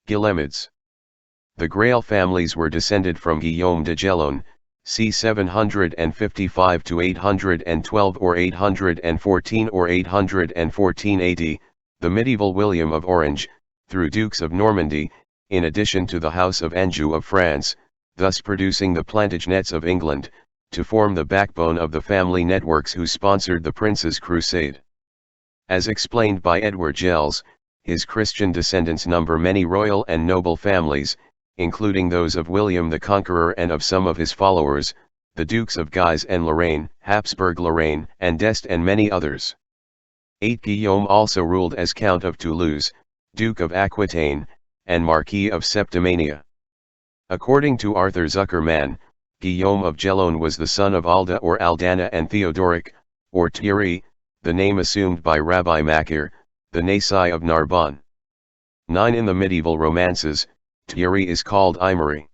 Guilhemids. The Grail families were descended from Guillaume de Gelon, c. 755 to 812 or 814 or 814 AD, the medieval William of Orange, through Dukes of Normandy, in addition to the House of Anjou of France, thus producing the Plantagenets of England, to form the backbone of the family networks who sponsored the Prince's Crusade. As explained by Edward Gelles, his Christian descendants number many royal and noble families, including those of William the Conqueror and of some of his followers, the Dukes of Guise and Lorraine, Habsburg-Lorraine and d'Este and many others. 8. Guillaume also ruled as Count of Toulouse, Duke of Aquitaine, and Marquis of Septimania. According to Arthur Zuckerman, Guillaume of Gelon was the son of Alda or Aldana and Theodoric, or Thierry, the name assumed by Rabbi Machir, the Nasi of Narbonne. 9. In the medieval romances, Thierry is called Aymery.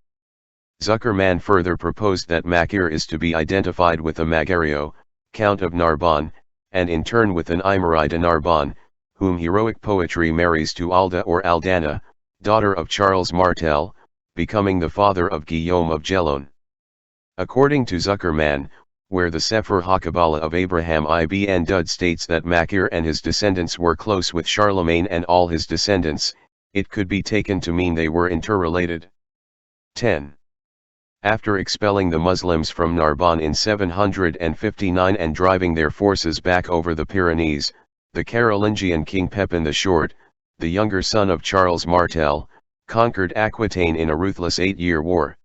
Zuckerman further proposed that Machir is to be identified with a Magario, Count of Narbonne, and in turn with an Aymery de Narbonne, whom heroic poetry marries to Alda or Aldana, daughter of Charles Martel, becoming the father of Guillaume of Gelon. According to Zuckerman, where the Sefer HaKabbalah of Abraham ibn Dud states that Machir and his descendants were close with Charlemagne and all his descendants, it could be taken to mean they were interrelated. 10. After expelling the Muslims from Narbonne in 759 and driving their forces back over the Pyrenees, the Carolingian King Pepin the Short, the younger son of Charles Martel, conquered Aquitaine in a ruthless 8-year war.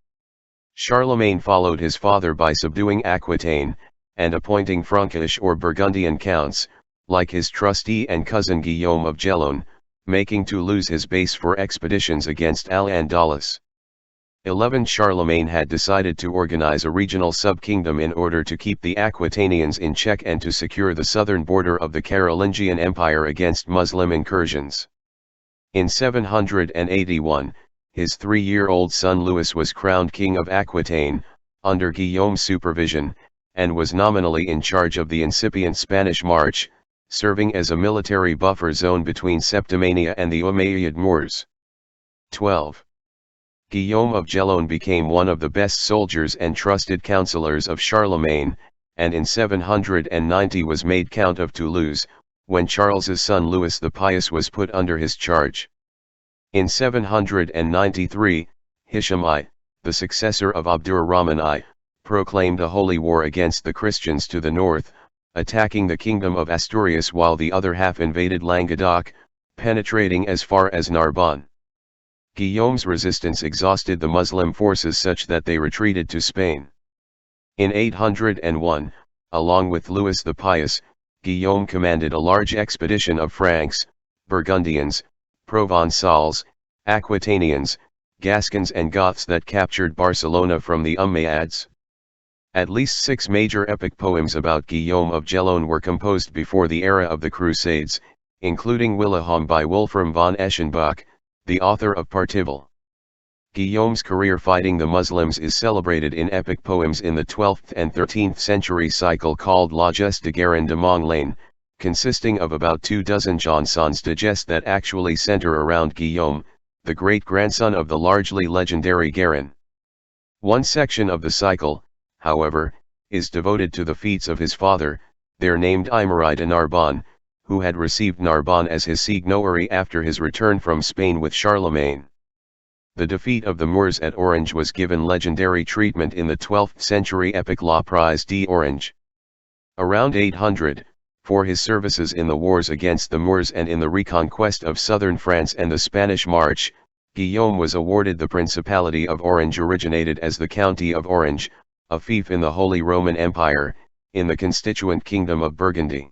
Charlemagne followed his father by subduing Aquitaine, and appointing Frankish or Burgundian counts, like his trustee and cousin Guillaume of Gelon, making Toulouse his base for expeditions against Al-Andalus. 11. Charlemagne had decided to organize a regional sub-kingdom in order to keep the Aquitanians in check and to secure the southern border of the Carolingian Empire against Muslim incursions. In 781, his 3-year-old son Louis was crowned King of Aquitaine, under Guillaume's supervision, and was nominally in charge of the incipient Spanish March, serving as a military buffer zone between Septimania and the Umayyad Moors. 12. Guillaume of Gelon became one of the best soldiers and trusted counselors of Charlemagne, and in 790 was made Count of Toulouse, when Charles's son Louis the Pious was put under his charge. In 793, Hisham I, the successor of Abdur-Rahman I, proclaimed a holy war against the Christians to the north, attacking the kingdom of Asturias while the other half invaded Languedoc, penetrating as far as Narbonne. Guillaume's resistance exhausted the Muslim forces such that they retreated to Spain. In 801, along with Louis the Pious, Guillaume commanded a large expedition of Franks, Burgundians, Provençals, Aquitanians, Gascons and Goths that captured Barcelona from the Umayyads. At least 6 major epic poems about Guillaume of Gelon were composed before the era of the Crusades, including Wilhelm by Wolfram von Eschenbach, the author of Partival. Guillaume's career fighting the Muslims is celebrated in epic poems in the 12th and 13th century cycle called La Geste de Guérin de Montglain, consisting of about 24 chansons de geste that actually center around Guillaume, the great-grandson of the largely legendary Guérin. One section of the cycle, however, is devoted to the feats of his father, there named Aymery de Narbonne, who had received Narbonne as his seigneury after his return from Spain with Charlemagne. The defeat of the Moors at Orange was given legendary treatment in the 12th century epic La Prise d'Orange. Around 800, for his services in the wars against the Moors and in the reconquest of southern France and the Spanish March, Guillaume was awarded the Principality of Orange, originated as the County of Orange, a fief in the Holy Roman Empire, in the constituent kingdom of Burgundy.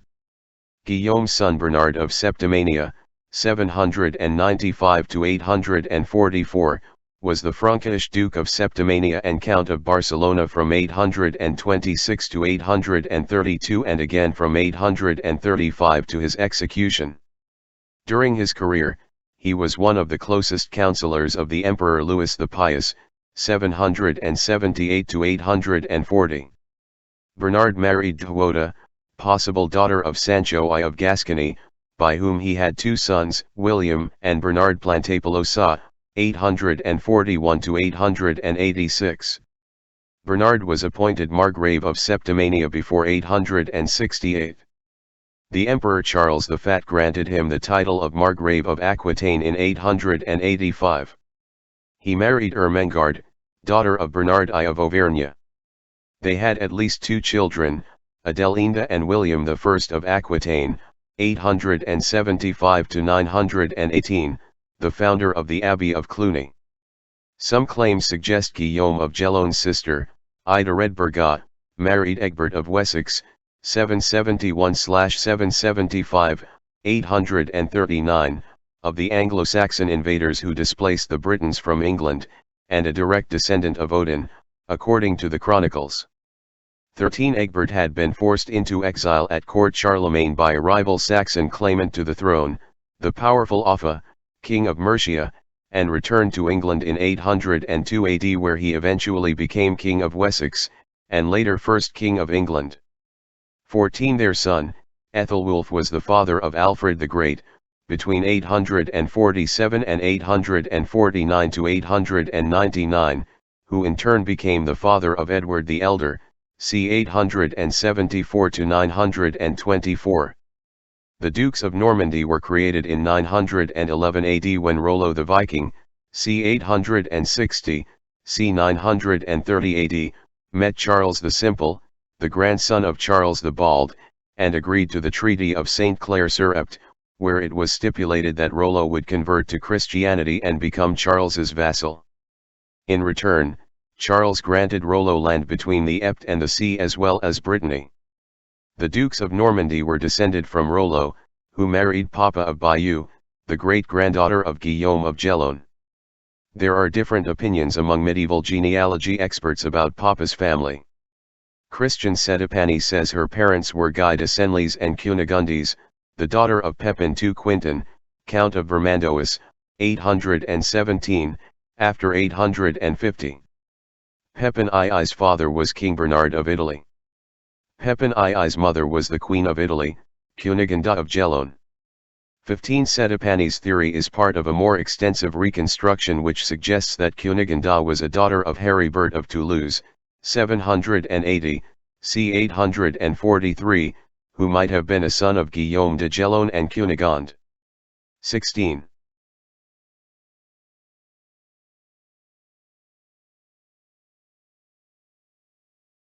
Guillaume's son Bernard of Septimania, 795 to 844, was the Frankish Duke of Septimania and Count of Barcelona from 826 to 832 and again from 835 to his execution. During his career, he was one of the closest counselors of the Emperor Louis the Pious, 778 to 840. Bernard married Duoda, possible daughter of Sancho I of Gascony, by whom he had 2 sons, William and Bernard Plantapelosa, 841 to 886. Bernard was appointed Margrave of Septimania before 868. The Emperor Charles the Fat granted him the title of Margrave of Aquitaine in 885. He married Ermengarde, daughter of Bernard I of Auvergne. They had at least 2 children, Adelinda and William I of Aquitaine, 875 to 918, the founder of the Abbey of Cluny. Some claims suggest Guillaume of Gelon's sister, Ida Redberga, married Egbert of Wessex, 771/775, 839, of the Anglo-Saxon invaders who displaced the Britons from England, and a direct descendant of Odin, according to the chronicles. 13 Egbert had been forced into exile at court Charlemagne by a rival Saxon claimant to the throne, the powerful Offa, king of Mercia, and returned to England in 802 AD where he eventually became king of Wessex, and later first king of England. 14 Their son, Ethelwulf was the father of Alfred the Great, between 847 and 849 to 899, who in turn became the father of Edward the Elder, c. 874 to 924. The Dukes of Normandy were created in 911 AD when Rollo the Viking, c. 860, c. 930 AD, met Charles the Simple, the grandson of Charles the Bald, and agreed to the Treaty of St. Clair-sur-Epte, where it was stipulated that Rollo would convert to Christianity and become Charles's vassal. In return, Charles granted Rollo land between the Epte and the sea as well as Brittany. The Dukes of Normandy were descended from Rollo, who married Papa of Bayeux, the great-granddaughter of Guillaume of Gelon. There are different opinions among medieval genealogy experts about Papa's family. Christian Sedipani says her parents were Guy de Senlis and Cunegundis, the daughter of Pepin II Quintin, Count of Vermandois, 817, after 850. Pepin II's father was King Bernard of Italy. Pepin II's mother was the Queen of Italy, Cunegunda of Gelon. 15 Sedipani's theory is part of a more extensive reconstruction which suggests that Cunegunda was a daughter of Heribert of Toulouse, 780, c. 843, who might have been a son of Guillaume de Gelon and Cunegonde. 16.